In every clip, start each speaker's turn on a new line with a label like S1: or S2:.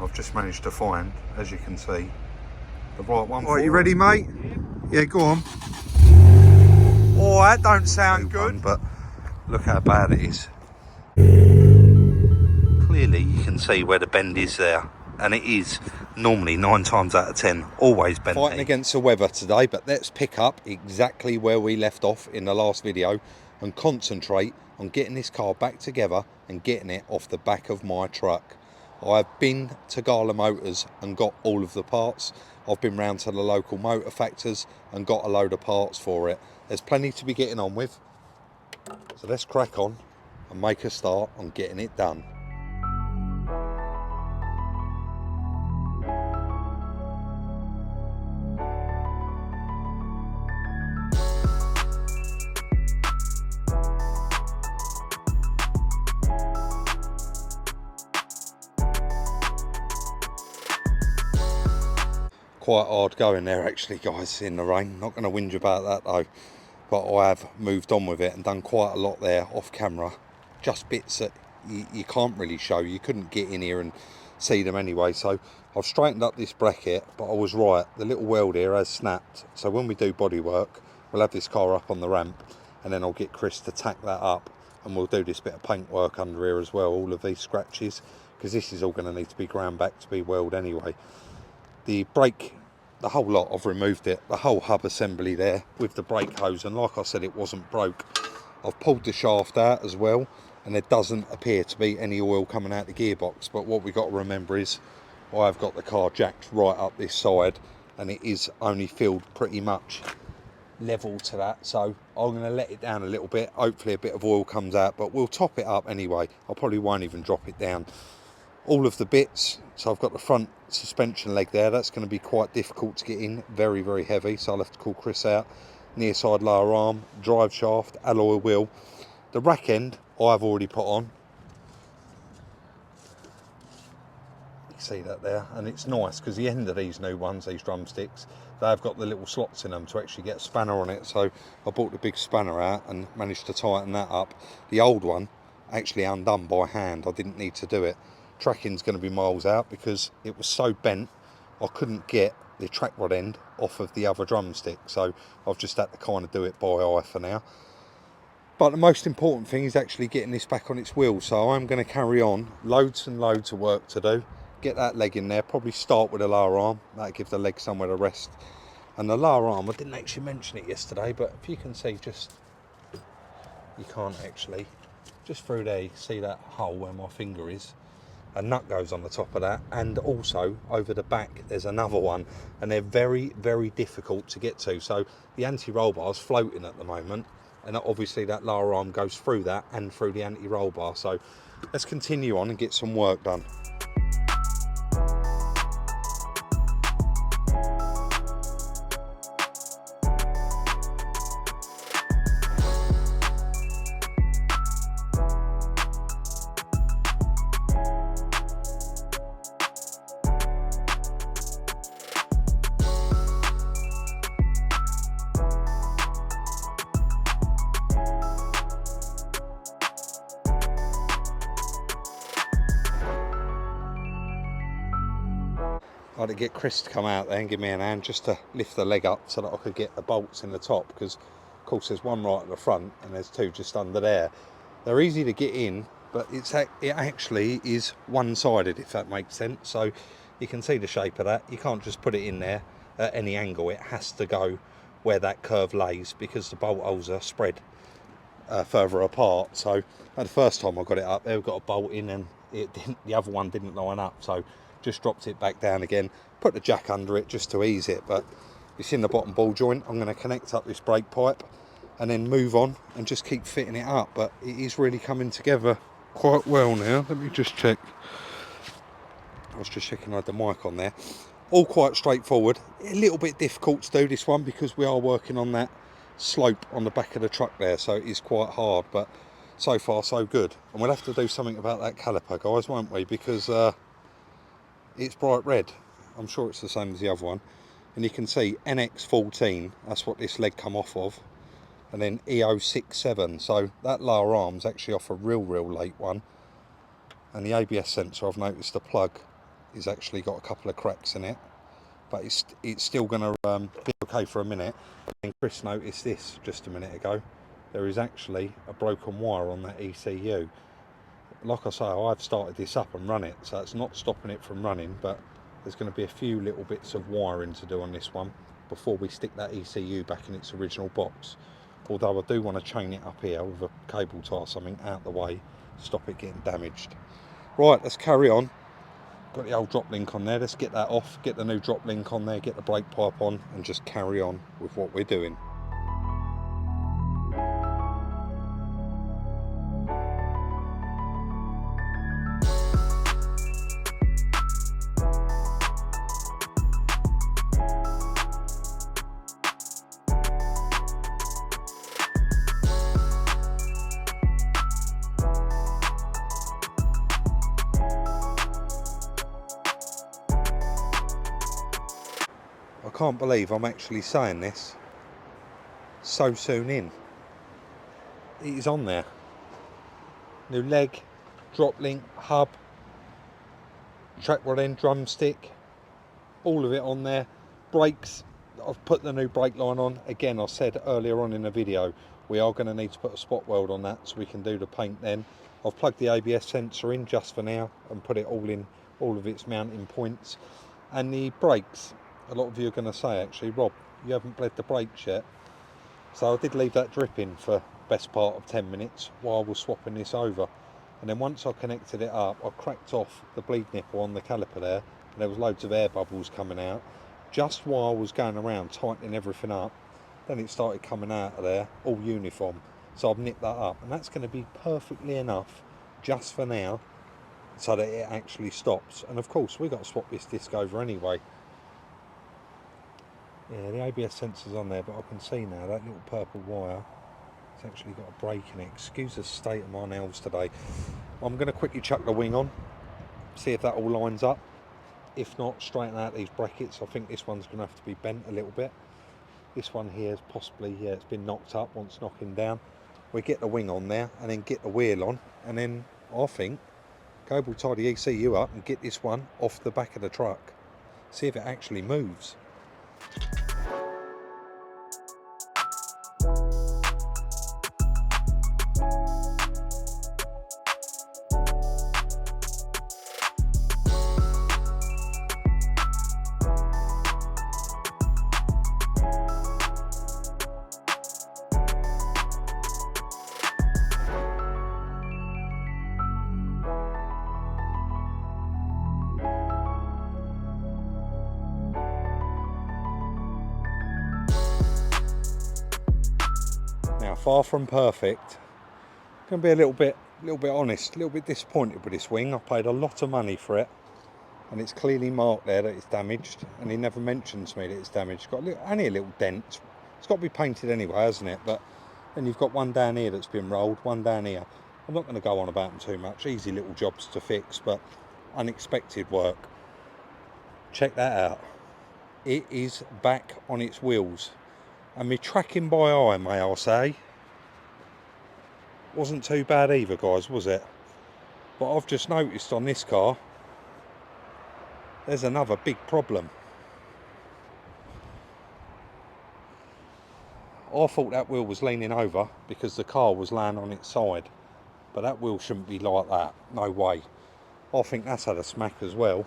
S1: I've just managed to find, as you can see, the right one.
S2: Alright, you ready, mate? Yeah, go on. Oh, that don't sound good.
S1: But look how bad it is. Clearly you can see where the bend is there, and it is normally 9 times out of 10 always bendy.
S2: Fighting against the weather today, but let's pick up exactly where we left off in the last video and concentrate on getting this car back together and getting it off the back of my truck. I've been to Gala Motors and got all of the parts. I've been round to the local motor factors and got a load of parts for it. There's plenty to be getting on with, so let's crack on and make a start on getting it done. Quite hard going there actually, guys, in the rain. Not going to whinge about that though, but I have moved on with it and done quite a lot there off camera. Just bits that you can't really show. You couldn't get in here and see them anyway. So I've straightened up this bracket, but I was right. The little weld here has snapped. So when we do body work, we'll have this car up on the ramp and then I'll get Chris to tack that up and we'll do this bit of paint work under here as well, all of these scratches, because this is all going to need to be ground back to be welded anyway. The brake, the whole lot, I've removed it, the whole hub assembly there with the brake hose, and like I said, it wasn't broke. I've pulled the shaft out as well, and there doesn't appear to be any oil coming out the gearbox, but what we've got to remember is I've got the car jacked right up this side and it is only filled pretty much level to that, so I'm going to let it down a little bit. Hopefully a bit of oil comes out, but we'll top it up anyway. I probably won't even drop it down. All of the bits, so I've got the front suspension leg there, that's going to be quite difficult to get in, very very heavy, so I'll have to call Chris out. Near side lower arm, drive shaft, alloy wheel. The rack end I've already put on, you see that there, and it's nice because the end of these new ones, these drumsticks, they've got the little slots in them to actually get a spanner on it, so I bought the big spanner out and managed to tighten that up. The old one actually undone by hand, I didn't need to do it. Tracking's going to be miles out because it was so bent I couldn't get the track rod end off of the other drumstick, so I've just had to kind of do it by eye for now. But the most important thing is actually getting this back on its wheels, so I'm going to carry on, loads and loads of work to do. Get that leg in there, probably start with the lower arm, that'll give the leg somewhere to rest. And the lower arm, I didn't actually mention it yesterday, but if you can see, just, you can't actually, just through there you can see that hole where my finger is. A nut goes on the top of that, and also over the back there's another one, and they're very very difficult to get to. So the anti-roll bar is floating at the moment, and obviously that lower arm goes through that and through the anti-roll bar. So let's continue on and get some work done. I had to get Chris to come out there and give me an hand just to lift the leg up so that I could get the bolts in the top, because of course there's one right at the front and there's two just under there. They're easy to get in, but it actually is one-sided, if that makes sense. So you can see the shape of that. You can't just put it in there at any angle. It has to go where that curve lays because the bolt holes are spread further apart. So the first time I got it up there, we got a bolt in and the other one didn't line up, so just dropped it back down again, put the jack under it just to ease it. But it's in the bottom ball joint. I'm going to connect up this brake pipe and then move on and just keep fitting it up, but it is really coming together quite well now. Let me just check. I was just checking I had the mic on there. All quite straightforward. A little bit difficult to do this one because we are working on that slope on the back of the truck there, so it is quite hard, but so far so good. And we'll have to do something about that caliper, guys, won't we? Because it's bright red. I'm sure it's the same as the other one. And you can see NX14, that's what this leg come off of. And then EO67, so that lower arm's actually off a real late one. And the ABS sensor, I've noticed the plug is actually got a couple of cracks in it, but it's still going to be okay for a minute. And Chris noticed this just a minute ago. There is actually a broken wire on that ECU. Like I say, I've started this up and run it, so it's not stopping it from running, but there's going to be a few little bits of wiring to do on this one before we stick that ECU back in its original box. Although I do want to chain it up here with a cable tie or something out the way, stop it getting damaged. Right, let's carry on. Got the old drop link on there, let's get that off, get the new drop link on there, get the brake pipe on, and just carry on with what we're doing. I can't believe I'm actually saying this so soon in. It is on there. New leg, drop link, hub, track rod end, drumstick, all of it on there. Brakes, I've put the new brake line on. Again, I said earlier on in the video, we are going to need to put a spot weld on that so we can do the paint then. I've plugged the ABS sensor in just for now and put it all in, all of its mounting points. And the brakes, a lot of you are going to say actually, Rob, you haven't bled the brakes yet. So I did leave that dripping for best part of 10 minutes while I was swapping this over. And then once I connected it up, I cracked off the bleed nipple on the caliper there, and there was loads of air bubbles coming out. Just while I was going around tightening everything up, then it started coming out of there, all uniform. So I've nipped that up, and that's going to be perfectly enough just for now, so that it actually stops. And of course, we've got to swap this disc over anyway. Yeah, the ABS sensor's on there, but I can see now that little purple wire, it's actually got a break in it. Excuse the state of my nails today. I'm going to quickly chuck the wing on, see if that all lines up. If not, straighten out these brackets. I think this one's going to have to be bent a little bit. This one here is possibly, yeah, it's been knocked up once knocking down. We get the wing on there and then get the wheel on, and then I think cable tie the ECU up and get this one off the back of the truck. See if it actually moves. Now, far from perfect. Going to be a little bit honest, a little bit disappointed with this wing. I paid a lot of money for it, and it's clearly marked there that it's damaged, and he never mentions to me that it's damaged. It's got only a little dent. It's got to be painted anyway, hasn't it? But then you've got one down here that's been rolled, one down here. I'm not going to go on about them too much. Easy little jobs to fix, but unexpected work. Check that out. It is back on its wheels. And me tracking by eye, may I say, wasn't too bad either, guys, was it? But I've just noticed on this car, there's another big problem. I thought that wheel was leaning over because the car was laying on its side. But that wheel shouldn't be like that, no way. I think that's had a smack as well.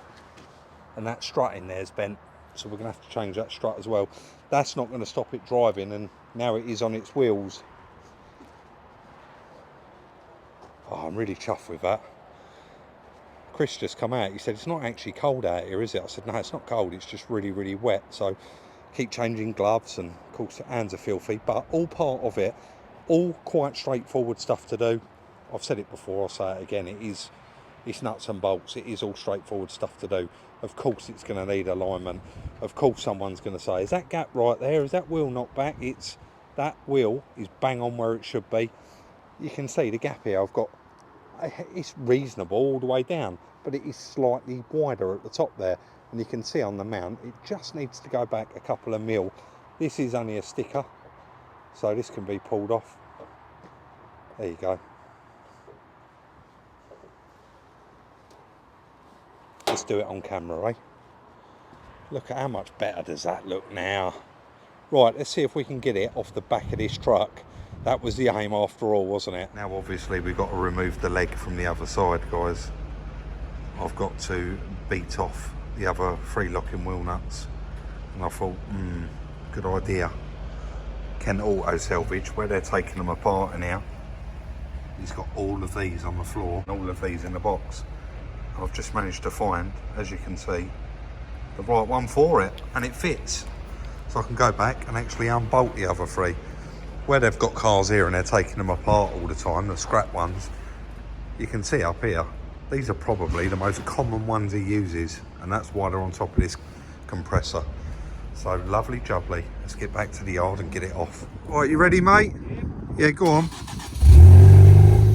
S2: And that strut in there's bent, so we're going to have to change that strut as well. That's not going to stop it driving, and now it is on its wheels. Oh, I'm really chuffed with that. Chris just come out, he said, it's not actually cold out here, is it? I said, no, it's not cold, it's just really, really wet. So keep changing gloves, and of course the hands are filthy, but all part of it, all quite straightforward stuff to do. I've said it before, I'll say it again, it's nuts and bolts, it is all straightforward stuff to do. Of course it's going to need alignment. Of course someone's going to say, is that gap right there? Is that wheel not back? That wheel is bang on where it should be. You can see the gap here, it's reasonable all the way down, but it is slightly wider at the top there. And you can see on the mount, it just needs to go back a couple of mil. This is only a sticker, so this can be pulled off. There you go. let's do it on camera, eh? Look at how much better does that look now. Right, let's see if we can get it off the back of this truck. That was the aim after all, wasn't it? Now obviously we've got to remove the leg from the other side, guys. I've got to beat off the other 3 locking wheel nuts. And I thought, good idea. Kent Auto Salvage, where they're taking them apart in here, he's got all of these on the floor, and all of these in the box. I've just managed to find, as you can see, the right one for it, and it fits. So I can go back and actually unbolt the other 3. Where they've got cars here and they're taking them apart all the time, the scrap ones, you can see up here, these are probably the most common ones he uses, and that's why they're on top of this compressor. So lovely jubbly. Let's get back to the yard and get it off. All right, you ready, mate? Yeah, go on.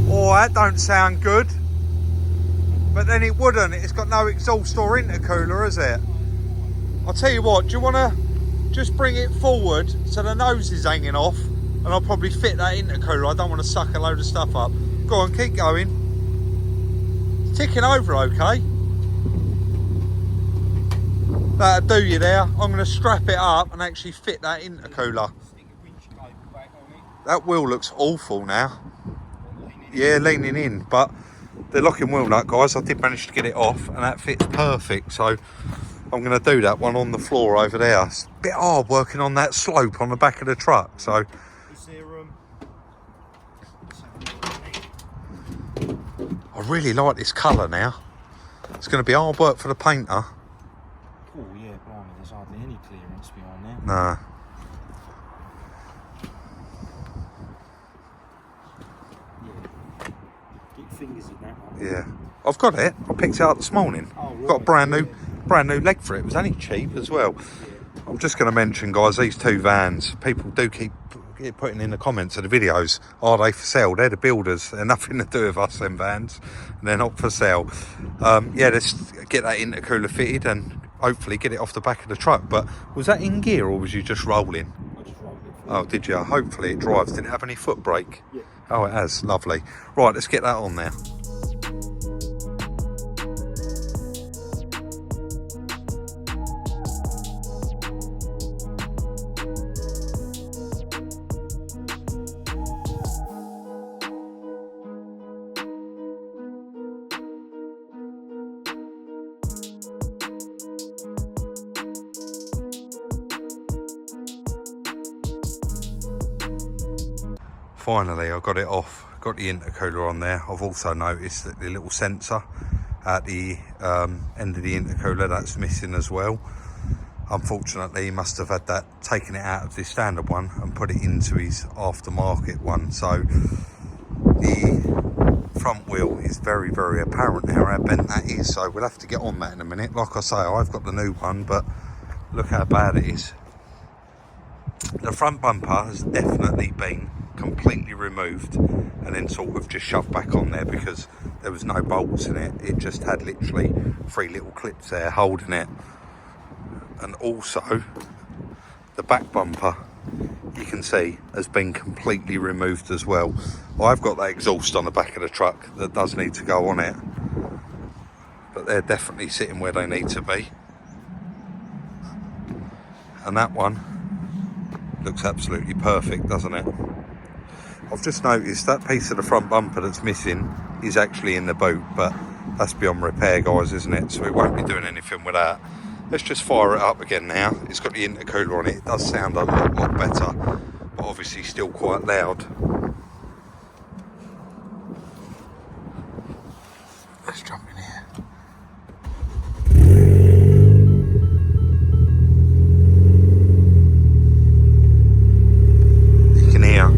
S2: Oh, that don't sound good. But then it wouldn't. It's got no exhaust or intercooler, is it? I'll tell you what, do you want to just bring it forward so the nose is hanging off, and I'll probably fit that intercooler. I don't want to suck a load of stuff up. Go on, keep going. It's ticking over okay. That'll do you there. I'm going to strap it up and actually fit that intercooler. That wheel looks awful now. Yeah, leaning in, but the locking wheel nut, guys, I did manage to get it off, and that fits perfect. So I'm going to do that one on the floor over there. It's a bit hard working on that slope on the back of the truck. So I really like this colour now. It's going to be hard work for the painter.
S3: Oh yeah, blimey, there's hardly any clearance behind there.
S2: Nah.
S3: Yeah. Get your fingers in that one.
S2: Yeah. I've got it. I picked it up this morning.
S3: Oh, right.
S2: Got a brand new leg for it. It was only cheap as well. Yeah. I'm just going to mention, guys, these 2 vans. People do keep putting in the comments of the videos, are they for sale? They're the builders. They're nothing to do with us, them vans. They're not for sale. Yeah, let's get that intercooler fitted and hopefully get it off the back of the truck. But was that in gear or was you just rolling?
S3: I just rolled it.
S2: Oh, did you? Hopefully it drives. Did it have any foot brake?
S3: Yeah.
S2: Oh, it has. Lovely. Right, let's get that on there. Finally, I got it off, got the intercooler on there. I've also noticed that the little sensor at the end of the intercooler, that's missing as well. Unfortunately, he must have had that, taken it out of the standard one and put it into his aftermarket one. So the front wheel is very, very apparent now how bent that is. So we'll have to get on that in a minute. Like I say, I've got the new one, but look how bad it is. The front bumper has definitely been completely removed and then sort of just shoved back on there because there was no bolts in it. It just had literally 3 little clips there holding it. And also the back bumper, you can see, has been completely removed as well. I've got that exhaust on the back of the truck that does need to go on it, but they're definitely sitting where they need to be. And that one looks absolutely perfect, doesn't it? I've just noticed that piece of the front bumper that's missing is actually in the boot, but that's beyond repair, guys, isn't it? So we won't be doing anything with that. Let's just fire it up again now. It's got the intercooler on it. It does sound a lot better, but obviously still quite loud. Let's jump in here. You can hear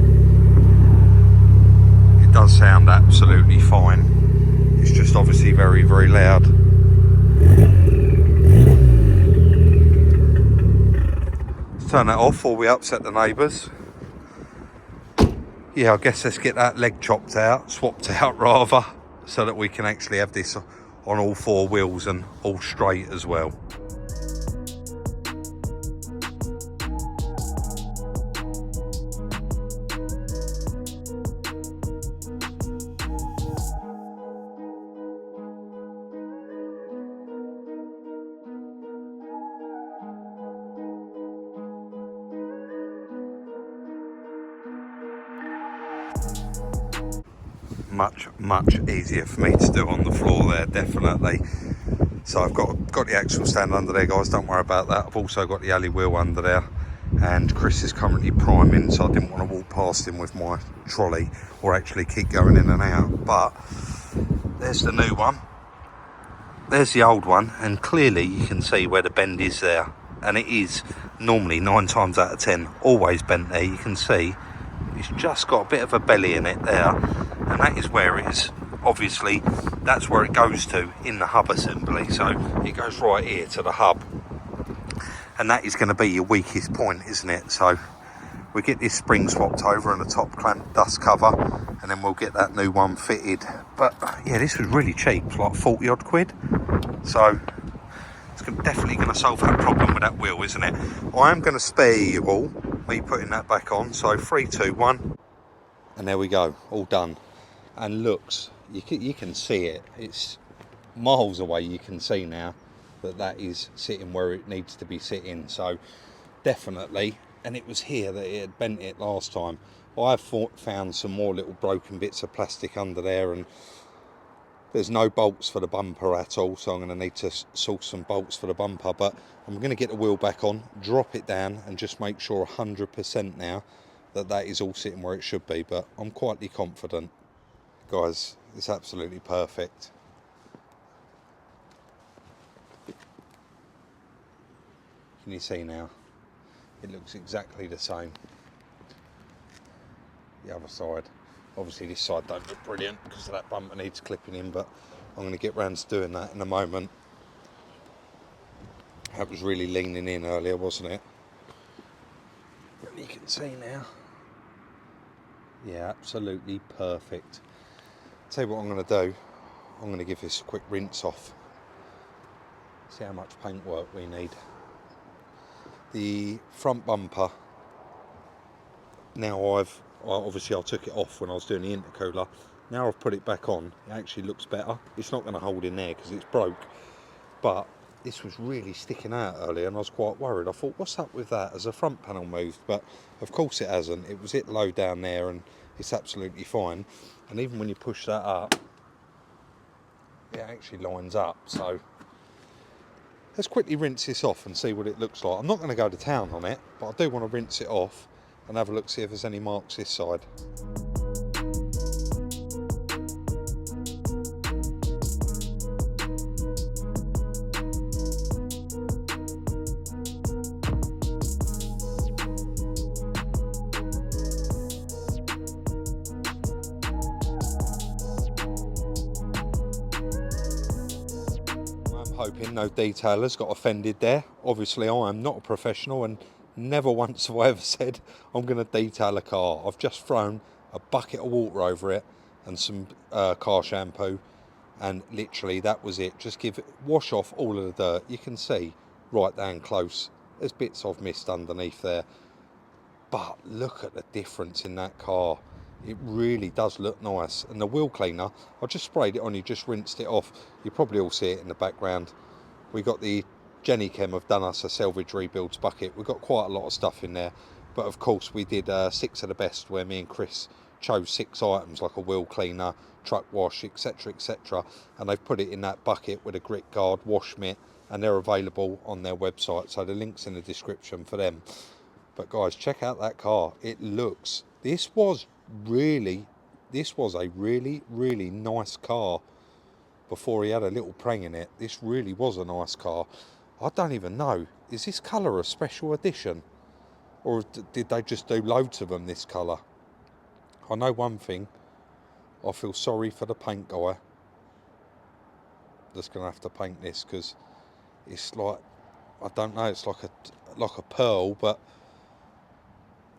S2: it does sound absolutely fine. It's just obviously very, very loud. Turn that off or we upset the neighbours. Yeah, I guess let's get that leg chopped out, swapped out rather, so that we can actually have this on all 4 wheels and all straight as well. much easier for me to do on the floor there, definitely. So I've got the axle stand under there, guys, don't worry about that. I've also got the alley wheel under there, and Chris is currently priming, so I didn't want to walk past him with my trolley or actually keep going in and out. But there's the new one, there's the old one, and clearly you can see where the bend is there, and it is normally 9 times out of 10 always bent there. You can see it's just got a bit of a belly in it there, and that is where it is. Obviously that's where it goes to in the hub assembly, so it goes right here to the hub, and that is going to be your weakest point, isn't it? So we get this spring swapped over and the top clamp dust cover, and then we'll get that new one fitted. But yeah, this was really cheap, it's like 40 odd quid, so it's definitely going to solve that problem with that wheel, isn't it? I am going to spare you all me putting that back on. So 3, 2, 1, and there we go, all done. And looks, you can see it, it's miles away. You can see now that is sitting where it needs to be sitting, so definitely. And it was here that it had bent it last time. I've found some more little broken bits of plastic under there, and there's no bolts for the bumper at all, so I'm going to need to source some bolts for the bumper. But I'm going to get the wheel back on, drop it down, and just make sure 100% now that is all sitting where it should be. But I'm quietly confident, guys. It's absolutely perfect. Can you see now? It looks exactly the same. The other side. Obviously this side don't look brilliant because that bumper needs clipping in, but I'm going to get round to doing that in a moment. That was really leaning in earlier, wasn't it? But you can see now. Yeah, absolutely perfect. Tell you what I'm going to do. I'm going to give this a quick rinse off. See how much paintwork we need. The front bumper, now obviously I took it off when I was doing the intercooler. Now I've put it back on, it actually looks better. It's not going to hold in there because it's broke, but this was really sticking out earlier and I was quite worried. I thought, what's up with that? Has the front panel moved? But of course it hasn't. It was hit low down there and it's absolutely fine. And even when you push that up, it actually lines up. So let's quickly rinse this off and see what it looks like. I'm not going to go to town on it, but I do want to rinse it off and have a look, see if there's any marks this side. Hoping no detailers got offended there. Obviously I am not a professional and never once have I ever said I'm going to detail a car. I've just thrown a bucket of water over it and some car shampoo, and literally that was it. Just wash off all of the dirt. You can see right down close there's bits I've missed underneath there, but look at the difference in that car. It really does look nice. And the wheel cleaner, I just sprayed it on, you just rinsed it off. You probably all see it in the background. We got the Jenny Chem have done us a salvage rebuilds bucket. We've got quite a lot of stuff in there. But of course we did 6 of the best, where me and Chris chose 6 items, like a wheel cleaner, truck wash, etc, etc. And they've put it in that bucket with a grit guard, wash mitt, and they're available on their website. So the link's in the description for them. But guys, check out that car. It looks, this was a really nice car before he had a little prang in it. This really was a nice car. I don't even know, is this colour a special edition, or did they just do loads of them this colour? I know one thing, I feel sorry for the paint guy that's going to have to paint this, because it's like, I don't know, it's like a pearl, but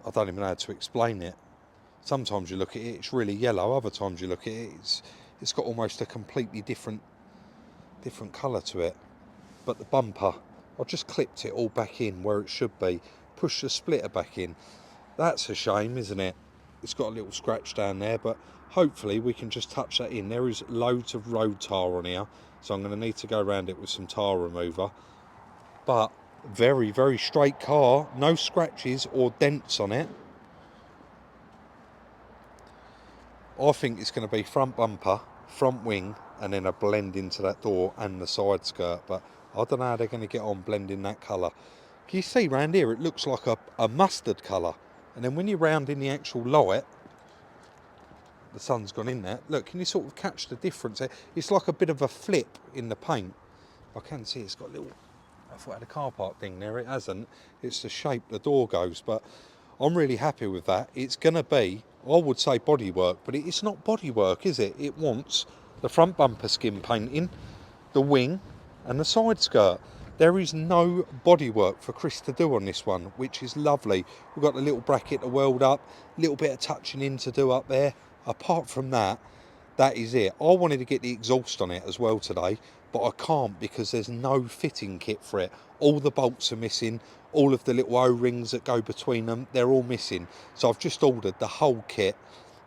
S2: I don't even know how to explain it. Sometimes you look at it, it's really yellow. Other times you look at it, it's got almost a completely different colour to it. But the bumper, I just clipped it all back in where it should be. Pushed the splitter back in. That's a shame, isn't it? It's got a little scratch down there, but hopefully we can just touch that in. There is loads of road tar on here, so I'm going to need to go around it with some tar remover. But very, very straight car. No scratches or dents on it. I think it's going to be front bumper, front wing, and then a blend into that door and the side skirt. But I don't know how they're going to get on blending that colour. Can you see round here, it looks like a mustard colour. And then when you round in the actual light, the sun's gone in there. Look, can you sort of catch the difference? It's like a bit of a flip in the paint. I can see it's got a little, I thought it had a car park thing there. It hasn't. It's the shape the door goes. But I'm really happy with that. It's going to be, I would say bodywork, but it's not bodywork, is it? It wants the front bumper skin painting, the wing, and the side skirt. There is no bodywork for Chris to do on this one, which is lovely. We've got the little bracket to weld up, a little bit of touching in to do up there. Apart from that, that is it. I wanted to get the exhaust on it as well today, but I can't because there's no fitting kit for it. All the bolts are missing, all of the little O-rings that go between them, they're all missing. So I've just ordered the whole kit,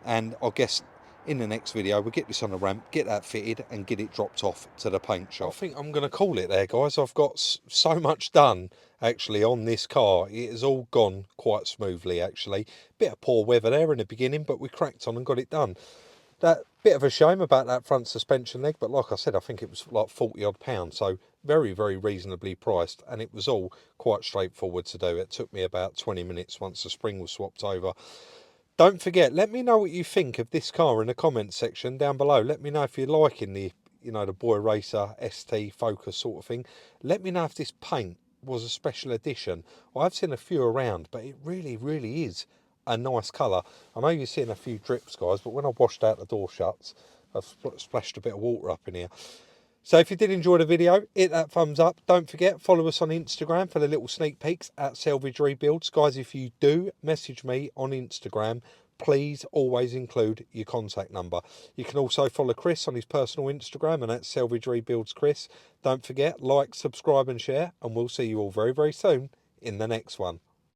S2: and I guess in the next video we'll get this on the ramp, get that fitted and get it dropped off to the paint shop. I think I'm going to call it there, guys. I've got so much done actually on this car. It has all gone quite smoothly actually. Bit of poor weather there in the beginning, but we cracked on and got it done. That bit of a shame about that front suspension leg, but like I said, I think it was like 40 odd pounds, so very, very reasonably priced, and it was all quite straightforward to do. It took me about 20 minutes once the spring was swapped over. Don't forget, let me know what you think of this car in the comments section down below. Let me know if you're liking the, you know, the Boy Racer ST Focus sort of thing. Let me know if this paint was a special edition. Well, I've seen a few around, but it really, really is a nice colour. I know you're seeing a few drips, guys, but when I washed out the door shuts, I've splashed a bit of water up in here. So if you did enjoy the video, hit that thumbs up. Don't forget, follow us on Instagram for the little sneak peeks at Salvage Rebuilds. Guys, if you do message me on Instagram, please always include your contact number. You can also follow Chris on his personal Instagram, and that's Salvage Rebuilds Chris. Don't forget, like, subscribe and share, and we'll see you all very, very soon in the next one.